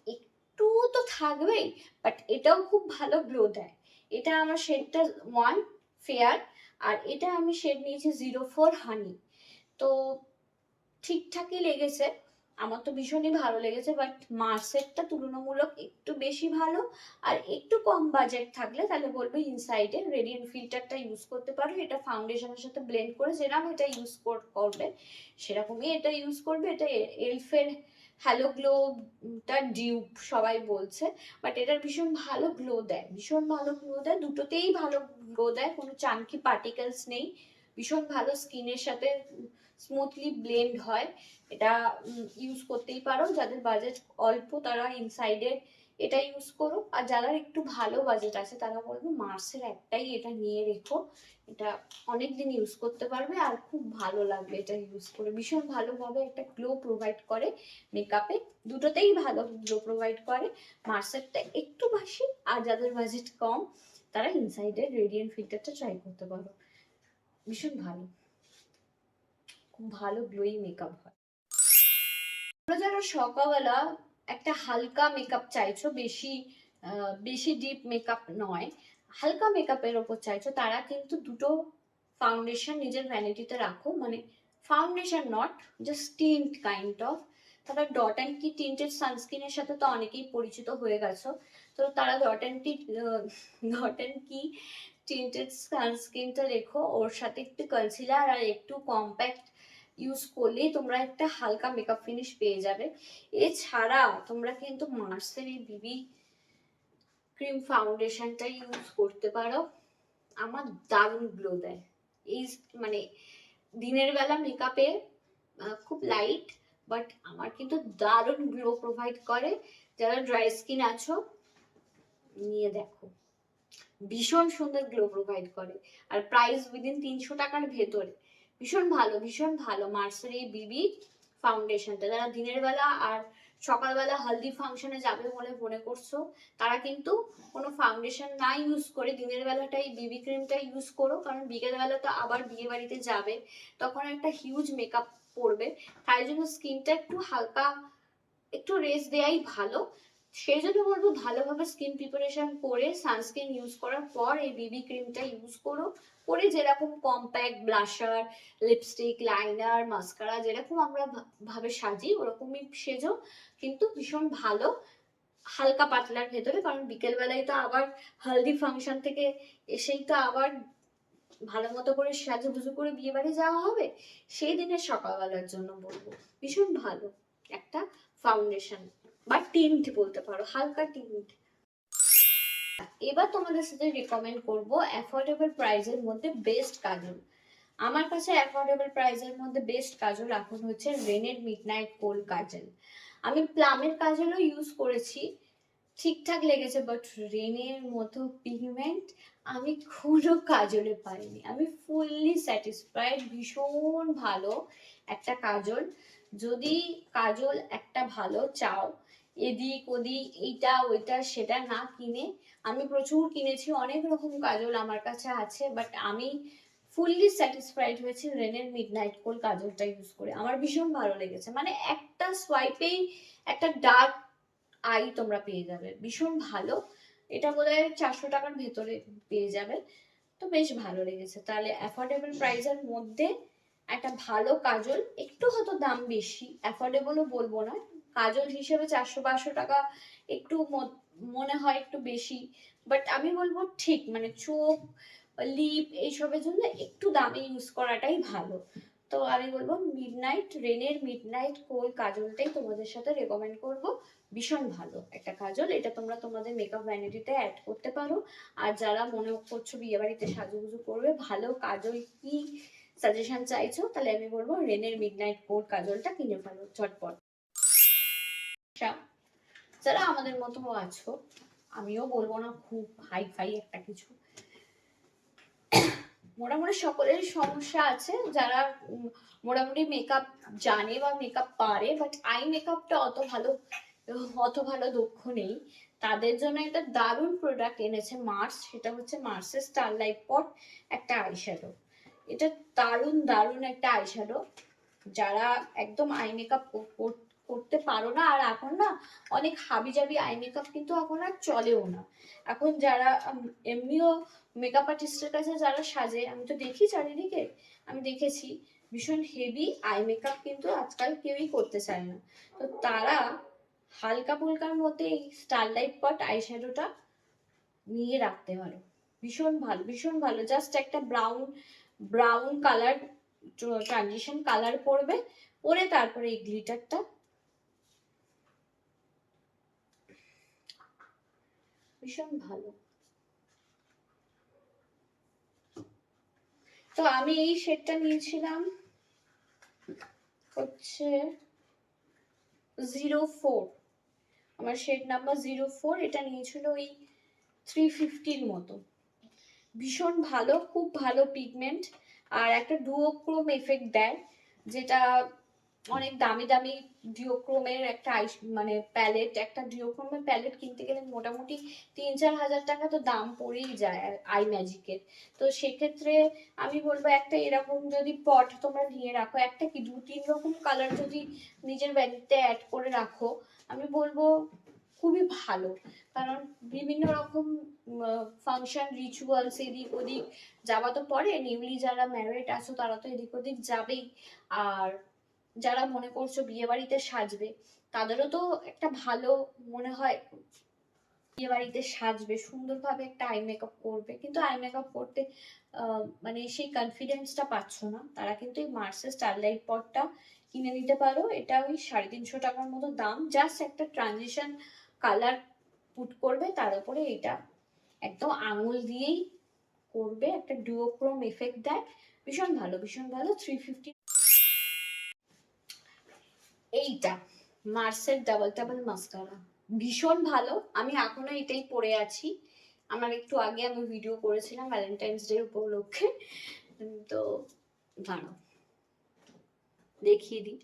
একটু তো থাকবেই, বাট এটাও খুব ভালো গ্লো দেয়। এটা আমার শেডটা 1 ফেয়ার, আর এটা আমি শেড নিয়েছি 04 হানি। তো ঠিকঠাকই লেগেছে, আমার তো ভীষণই ভালো লেগেছে, বাট মার্সেরটা তুলনামূলক একটু বেশি ভালো। আর একটু কম বাজেট থাকলে তাহলে বলবো ইনসাইডে রেডিয়েন্ট ফিল্টারটা ইউজ করতে পারো। এটা ফাউন্ডেশনের সাথে ব্লেন্ড করে যেরকম এটা ইউজ করবে সেরকমই এটা ইউজ করবে। এটা এলফের হ্যালো গ্লোটা ডিউপ সবাই বলছে, বাট এটার ভীষণ ভালো গ্লো দেয়, ভীষণ ভালো গ্লো দেয়, দুটোতেই ভালো গ্লো দেয়, কোনো চানকি পার্টিকেলস নেই, ভীষণ ভালো স্কিনের সাথে স্মুথলি ব্লেন্ড হয়। এটা ইউজ করতেই পারো। যাদের বাজেট অল্প তারা ইনসাইডে এটা ইউজ করো, আর যারা একটু ভালো বাজেট আছে তারা বলবো মার্সের একটাই এটা নিয়ে রেখো। এটা অনেকদিন ইউজ করতে পারবে আর খুব ভালো লাগবে এটা ইউজ করে। ভীষণ ভালোভাবে একটা গ্লো প্রোভাইড করে মেকআপে, দুটোতেই ভালো গ্লো প্রোভাইড করে। মার্সেরটা একটু বেশি, আর যাদের বাজেট কম তারা ইনসাইডের রেডিয়েন্ট ফিল্টারটা ট্রাই করতে পারো, ভীষণ ভালো, খুব ভালো গ্লোয়িং মেকআপ হয়। তোমরা যারা সকালবেলা একটা হালকা মেকআপ চাইছো, বেশি বেশি ডিপ মেকআপ নয়, হালকা মেকআপের ওপর চাইছো, তারা কিন্তু দুটো ফাউন্ডেশন নিজের ভ্যানিটিতে রাখো। মানে foundation not, just tint kind of. তারা ডট অ্যান্ড কি টিন্টেড সানস্ক্রিনের সাথে তো অনেকেই পরিচিত হয়ে গেছো, তো তারা ডট অ্যান্ড কি টিন্টেড সানস্ক্রিনটা রেখো, ওর সাথে একটু কনসিলার আর একটু কম্প্যাক্ট ইউজ করলেই তোমরা একটা হালকা মেকআপ ফিনিশ পেয়ে যাবে। এছাড়া তোমরা কিন্তু মার্সের এই বিবি ক্রিম ফাউন্ডেশনটা ইউজ করতে পারো, আমার দারুণ গ্লো দেয়। এই মানে দিনের বেলা মেকআপে খুব লাইট, বাট আমার কিন্তু দারুণ গ্লো প্রোভাইড করে। যারা ড্রাই স্কিন আছো নিয়ে দেখো, ভীষণ সুন্দর গ্লো প্রোভাইড করে। আর প্রাইস উইদিন 300 টাকার ভেতরে, ভীষণ ভালো, ভীষণ ভালো মার্সের এই বিবি ফাউন্ডেশনটা। যারা দিনের বেলা আর সকালবেলা হলদি ফাংশনে যাবে বলে মনে করছো, তারা কিন্তু কোনো ফাউন্ডেশন না ইউজ করে দিনের বেলাটাই বিবি ক্রিমটা ইউজ করো, কারণ বিকেল বেলা তো আবার বিয়ে বাড়িতে যাবে, তখন একটা হিউজ মেকআপ পড়বে, তাই জন্য স্কিনটা একটু হালকা, একটু রেস্ট দেয়াই ভালো। সেই জন্য বলবো ভালোভাবে স্কিন প্রিপারেশন করে সানস্ক্রিন ইউজ করার পর এই বিবি ক্রিমটা ইউজ করো, করে যেরকম compact blusher, lipstick, liner, mascara যেরকম আমরা ভাবে সাজি ওরকমই সেজো, কিন্তু ভীষণ ভালো হালকা পাতলার ভেতরে। কারণ বিকেল বেলায় তো আবার হলদি ফাংশন থেকে এসেই তো আবার ভালো মতো করে সাজুগুজু করে বিয়ে বাড়ি যাওয়া হবে, সেই দিনের সকালবেলার জন্য বলবো ভীষণ ভালো একটা ফাউন্ডেশন বা টিন্ট বলতে পারো, হালকা টিন্ট। এবার তোমাদের সাথে রিকমেন্ড করব অ্যাফোর্ডেবল প্রাইসের মধ্যে বেস্ট কাজল। আমার কাছে অ্যাফোর্ডেবল প্রাইসের মধ্যে বেস্ট কাজল এখন হচ্ছে রেনের মিডনাইট কোল কাজল। আমি প্লামের কাজলও ইউজ করেছি, ঠিকঠাক লেগেছে, বাট রেনের মতো পিগমেন্ট আমি কোনো কাজলে পাইনি। আমি ফুললি স্যাটিসফাইড, ভীষণ ভালো একটা কাজল। যদি কাজল একটা ভালো চাও, এদিক ওদিক এইটা ওইটা সেটা না কিনে, আমি প্রচুর কিনেছি, অনেক রকম কাজল আমার কাছে আছে, বাট আমি ফুললি স্যাটিসফাইড হয়েছি রেনের মিডনাইট কোল কাজলটা ইউজ করে। আমার ভীষণ ভালো লেগেছে, মানে একটা সোয়াইপেই একটা ডার্ক আই তোমরা পেয়ে যাবে, ভীষণ ভালো। এটা বোধহয় 400 টাকার ভেতরে পেয়ে যাবে, তো বেশ ভালো লেগেছে। তাহলে অ্যাফোর্ডেবল প্রাইসের মধ্যে একটা ভালো কাজল, একটু হয়তো দাম বেশি, অ্যাফোর্ডেবলও বলবো না, কাজল হিসেবে 400-500 টাকা একটু মনে হয় একটু বেশি, বাট আমি বলবো ঠিক, মানে চোখ, লিপ এইসবের জন্য একটু দামে ইউজ করাটাই ভালো। তো আমি বলবো মিডনাইট, রেনের মিডনাইট কোল কাজলটাই তোমাদের সাথে রেকমেন্ড করব। ভীষণ ভালো একটা কাজল, এটা তোমরা তোমাদের মেকআপ ভ্যানিটিতে অ্যাড করতে পারো। আর যারা মনে করছো বিয়ে বাড়িতে সাজুগুজু করবে, ভালো কাজল কি সাজেশন চাইছো, তাহলে আমি বলবো রেনের মিডনাইট কোল কাজলটা কিনে ফেলো ঝটপট। যারা আমাদের মতো আছো, আমিও বলবো না খুব হাই ফাই একটা কিছু, মোটামুটি সকলেরই সমস্যা আছে, যারা মোটামুটি মেকআপ জানে বা মেকআপ পারে, বাট আই মেকআপটা অত ভালো দক্ষ নেই, তাদের জন্য একটা দারুণ প্রোডাক্ট এনেছে মার্স। সেটা হচ্ছে মার্সের স্টারলাইট পট একটা আইশ্যাডো। এটা দারুণ দারুণ একটা আইশ্যাডো, যারা একদম আই মেকআপ করতে পারো না, আর এখন না অনেক হাবিজাবি আই মেকআপ কিন্তু এখন আর চলেও না। এখন যারা এমনিও মেকআপ আর্টিস্টের কাছে যারা সাজে, আমি তো দেখি চারিদিকে, আমি দেখেছি ভীষণ হেভি আই মেকআপ কিন্তু আজকাল কেউই করতে চায় না। তো তারা হালকা ফুলকার মধ্যে এই স্টারলাইট পট আইশ্যাডোটা নিয়ে রাখতে পারো, ভীষণ ভালো ভীষণ ভালো। জাস্ট একটা ব্রাউন কালার, ট্রানজিশন কালার পরবে, পরে তারপরে এই গ্লিটারটা, ভীষণ ভালো। তো আমি এই শেডটা নিয়েছিলাম হচ্ছে 04, আমার শেড নাম্বার 04, এটা নিয়েছিল ওই 350-র মতো। ভীষণ ভালো, খুব ভালো পিগমেন্ট, আর একটা ডুওক্রোম এফেক্ট দেয়, যেটা অনেক দামি দামি ডিওক্রোমের একটা মানে প্যালেট, একটা ডিওক্রোমের প্যালেট কিনতে গেলে মোটামুটি 3-4 হাজার টাকা তো দাম পড়েই যায় আই ম্যাজিকের। তো সেক্ষেত্রে আমি বলবো একটা এরকম যদি পট তোমরা নিয়ে রাখো, একটা কি 2-3 রকম কালার যদি নিজের ভ্যানিটিতে অ্যাড করে রাখো, আমি বলবো খুবই ভালো। কারণ বিভিন্ন রকম ফাংশন রিচুয়ালস এদিক ওদিক যাওয়া তো পরে, নিউলি যারা ম্যারিড আছো তারা তো এদিক ওদিক যাবেই, আর যারা মনে করছো বিয়ে বাড়িতে সাজবে, তাদেরও তো একটা ভালো মনে হয় বিয়ে বাড়িতে সাজবে, সুন্দরভাবে একটা আই মেকআপ করবে, কিন্তু আই মেকআপ করতে মানে সেই কনফিডেন্সটা পাচ্ছ না, তারা কিন্তু এই মার্সের স্টারলাইট পটটা কিনে নিতে পারো। এটা ওই 350 টাকার মতো দাম, জাস্ট একটা ট্রানজিশন কালার পুট করবে, তার উপরে এটা একদম আঙুল দিয়েই করবে, একটা ডুওক্রোম এফেক্ট দেয়, ভীষণ ভালো ভীষণ ভালো। 350। এইটা মার্সের ডাবল ডাবল মাস্কারা, ভীষণ ভালো, আমি এখনো এটাই পরে আছি। আমার একটু আগে আমি ভিডিও করেছিলাম ভ্যালেন্টাইন্স ডে উপলক্ষে, তো দাঁড়াও দেখিয়ে দিই।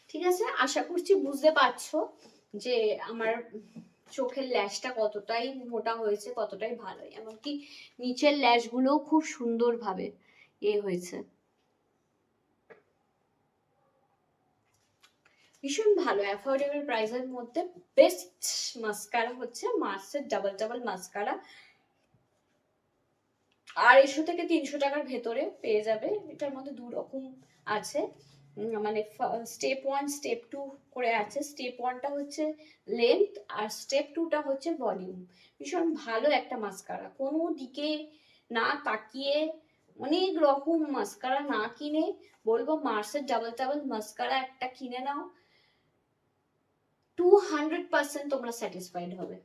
ঠিক আছে, আশা করছি বুঝতে পারছো যে আমার চোখের ল্যাশটা কতটাই মোটা হয়েছে, কতটাই ভালো, এমনকি নিচের ল্যাশ গুলোও খুব সুন্দর ভাবে হয়েছে। ভীষণ ভালো অ্যাফোর্ডেবল প্রাইসের মধ্যে বেস্ট মাস্কারা হচ্ছে মার্সের ডাবল ডাবল মাস্কারা। 250 থেকে 300 টাকার ভেতরে পেয়ে যাবে। এটার মধ্যে 2 রকম আছে, মানে স্টেপ 1 স্টেপ 2 করে আছে। স্টেপ 1টা হচ্ছে লেন্থ, আর স্টেপ 2টা হচ্ছে ভলিউম। ভীষণ ভালো একটা মাস্কারা, কোনো দিকে না তাকিয়ে অনেক রকম মাস্কারা না কিনে বলবো মার্সের ডাবল ডাবল মাস্কারা একটা কিনে নাও, 200% তোমরা স্যাটিসফাইড হবে,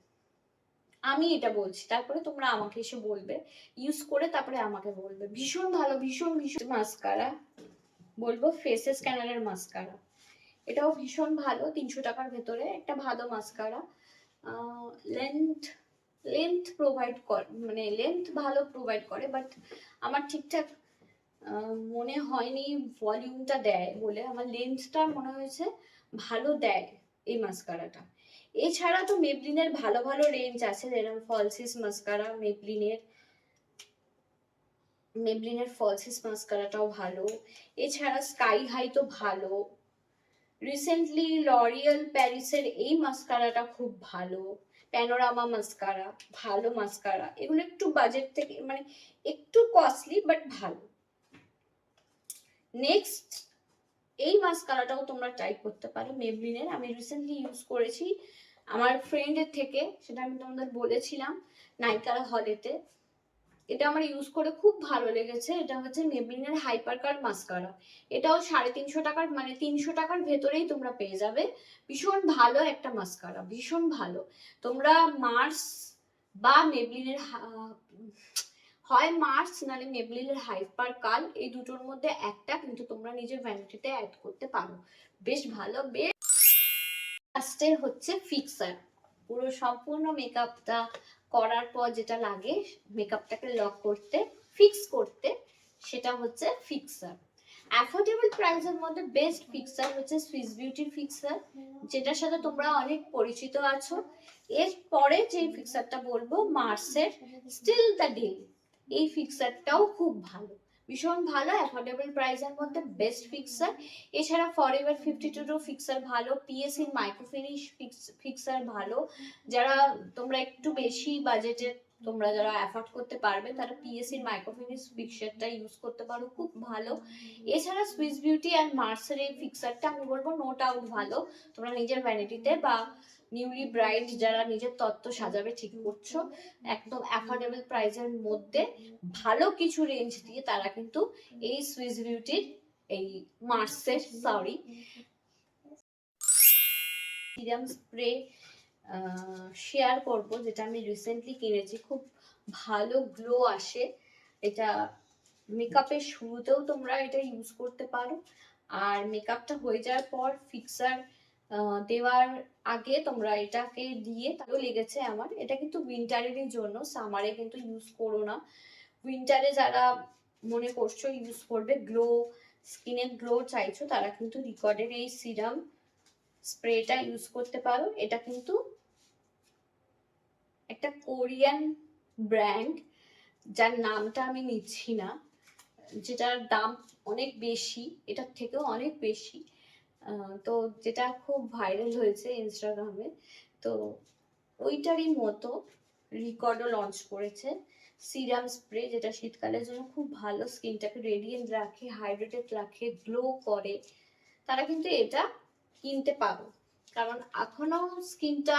আমি এটা বলছি। তারপরে তোমরা আমাকে এসে বলবে, ইউজ করে তারপরে আমাকে বলবে। ভীষণ ভালো, ভীষণ ভীষণ মাস্কারা, বলবো ফেসেস স্ক্যানারের মাস্কারা, এটাও ভীষণ ভালো, 300 টাকার ভেতরে একটা ভালো মাস্কারা। লেন্থ লেন্থ প্রোভাইড করে, মানে লেন্থ ভালো প্রোভাইড করে, বাট আমার ঠিকঠাক মনে হয়নি ভলিউমটা দেয় বলে, আমার লেন্থটা মনে হয়েছে ভালো দেয় এই মাস্কারাটা। এছাড়া তো মেবলিনের ভালো ভালো রেঞ্জ আছে, যেরকম ফলসিস মাস্কারা, মেবলিনের ফলসিস মাস্কারাটাও ভালো। এছাড়া স্কাই হাই তো ভালো। রিসেন্টলি লরিয়াল প্যারিসের এই মাস্কারাটা খুব ভালো, প্যানোরামা মাস্কারা, ভালো মাস্কারা। এগুলো একটু বাজেট থেকে মানে একটু কস্টলি বাট ভালো। নেক্সট এই মাস্কারাটাও তোমরা ট্রাই করতে পারো মেবলিনের। আমি রিসেন্টলি ইউজ করেছি আমার ফ্রেন্ডের থেকে, সেটা আমি তোমাদের বলেছিলাম নাইকারা হলেতে। এটা আমার ইউজ করে খুব ভালো লেগেছে। এটা হচ্ছে মেবলিনের হাইপার কার মাস্কারা। এটাও 350 টাকার, মানে 300 টাকার ভেতরেই তোমরা পেয়ে যাবে। ভীষণ ভালো একটা মাস্কারা, ভীষণ ভালো। তোমরা মার্স বা মেবলিনের হয় মার্স নাহলে মেবলিনের হাইপার কাল, এই দুটোর মধ্যে একটা কিন্তু তোমরা নিজের ভ্যানিটিতে অ্যাড করতে পারো, বেশ ভালো। লাস্টে হচ্ছে ফিক্সার। পুরো সম্পূর্ণ মেকআপটা করার পর যেটা লাগে মেকআপটাকে লক করতে, ফিক্স করতে, সেটা হচ্ছে ফিক্সার। অ্যাফোর্ডেবল প্রাইসের মধ্যে বেস্ট ফিক্সার হচ্ছে সুইস বিউটির ফিক্সার, যেটার সাথে তোমরা অনেক পরিচিত আছো। এরপরে যে ফিক্সারটা বলবো মার্সের স্টিল দ্য ডিল, এই ফিক্সারটাও খুব ভালো, ভীষণ ভালো, অ্যাফোর্ডেবল প্রাইসের মধ্যে বেস্ট ফিক্সার। এছাড়া ফরএভার 52 ফিক্সার ভালো, পিএসসির মাইক্রো ফিনিশ ফিক্সার ভালো। যারা তোমরা একটু বেশি বাজেটের, তোমরা যারা অ্যাফোর্ড করতে পারবে তারা পিএসসির মাইক্রো ফিনিশ ফিক্সারটা ইউজ করতে পারো, খুব ভালো। এছাড়া সুইস বিউটি আর মার্সের এই ফিক্সারটা আমি বলবো নো ডাউট ভালো। তোমরা নিজের ভ্যানিটিতে বা নিউলি ব্রাইড যারা নিজের তত্ত্ব সাজাবে ঠিক করছো, একদম অ্যাফোর্ডেবল প্রাইসের মধ্যে ভালো কিছু রেঞ্জ দিয়ে তারা কিন্তু এই সুইস বিউটির এই মার্সের সিরাম স্প্রে শেয়ার করব, যেটা আমি রিসেন্টলি কিনেছি, খুব ভালো গ্লো আসে। এটা মেকআপের শুরুতেও তোমরা এটা ইউজ করতে পারো, আর মেকআপটা হয়ে যাওয়ার পর ফিক্সার দেওয়ার আগে তোমরা এটাকে দিয়ে, তাও লেগেছে আমার। এটা কিন্তু উইন্টারেরই জন্য, সামারে কিন্তু ইউজ করো না। উইন্টারে যারা মনে করছো ইউজ করবে, গ্লো স্কিনের গ্লো চাইছো, তারা কিন্তু রিকর্ডের এই সিরাম স্প্রেটা ইউজ করতে পারো। এটা কিন্তু একটা কোরিয়ান ব্র্যান্ড, যার নামটা আমি নিচ্ছি না, যেটার দাম অনেক বেশি, এটার থেকেও অনেক বেশি। তো যেটা খুব ভাইরাল হয়েছে ইনস্টাগ্রামে, তো ওইটারই মতো রিকর্ডও লঞ্চ করেছে সিরাম স্প্রে, যেটা শীতকালের জন্য খুব ভালো, স্কিনটাকে রেডিয়েন্ট রাখে, হাইড্রেটেড রাখে, গ্লো করে। তারা কিন্তু এটা কিনতে পারো, কারণ এখনো স্কিনটা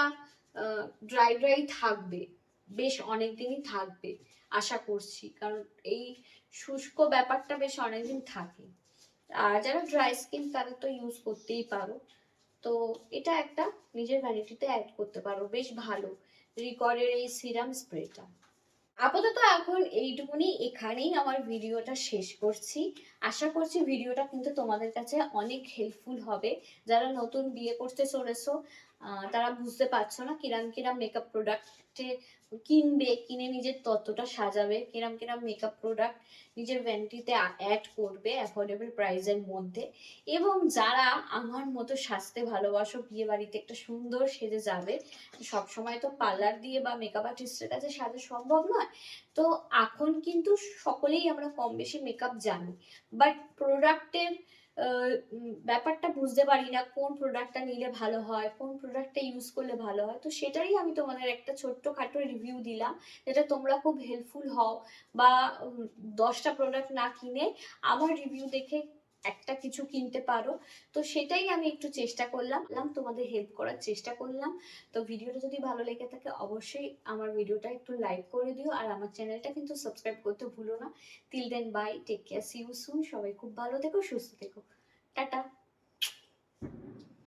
ড্রাই ড্রাই থাকবে, বেশ অনেকদিনই থাকবে আশা করছি, কারণ এই শুষ্ক ব্যাপারটা বেশ অনেকদিন থাকে। আর যারা ড্রাই স্কিন তারা তো ইউজ করতেই পারো। তো এটা একটা নিজের ভ্যানিটিতে অ্যাড করতে পারো, বেশ ভালো রিকর্ডের এই সিরাম স্প্রেটা। আপাতত এখন এইটুকুনি, এখানেই আমার ভিডিওটা শেষ করছি। আশা করছি ভিডিওটা কিন্তু তোমাদের কাছে অনেক হেল্পফুল হবে। যারা নতুন বিয়ে করতে চলেছো, তারা বুঝতে পারছো না কিরাম কিরাম মেকআপ প্রোডাক্টে কিনবে, কিনে নিজের তত্ত্বটা সাজাবে, কিরাম কিরাম মেকআপ প্রোডাক্ট নিজের ভ্যানিটিতে অ্যাড করবে অ্যাফোর্ডেবল প্রাইসের মধ্যে। এবং যারা আমার মতো সাজতে ভালোবাসো, বিয়ে বাড়িতে একটা সুন্দর সেজে যাবে, সবসময় তো পার্লার দিয়ে বা মেকআপ আর্টিস্টের কাছে সাজা সম্ভব নয়। তো এখন কিন্তু সকলেই আমরা কম বেশি মেকআপ জানি, বাট প্রোডাক্টের ব্যাপারটা বুঝতে পারি না, কোন প্রোডাক্টটা নিলে ভালো হয়, কোন প্রোডাক্টটা ইউজ করলে ভালো হয়। তো সেটারই আমি তোমাদের একটা ছোট্টখাটো রিভিউ দিলাম, যেটা তোমরা খুব হেল্পফুল হও, বা 10টা প্রোডাক্ট না কিনে আমার রিভিউ দেখে একটা কিছু কিনতে পারো। তো সেটাই আমি একটু চেষ্টা করলাম, তোমাদের হেল্প করার চেষ্টা করলাম। তো ভিডিওটা যদি ভালো লেগে থাকে অবশ্যই আমার ভিডিওটা একটু লাইক করে দিও, আর আমার চ্যানেলটা কিন্তু সাবস্ক্রাইব করতে ভুলো না। Till then bye, take care, see you soon. সবাই খুব ভালো থেকো, সুস্থ থেকো।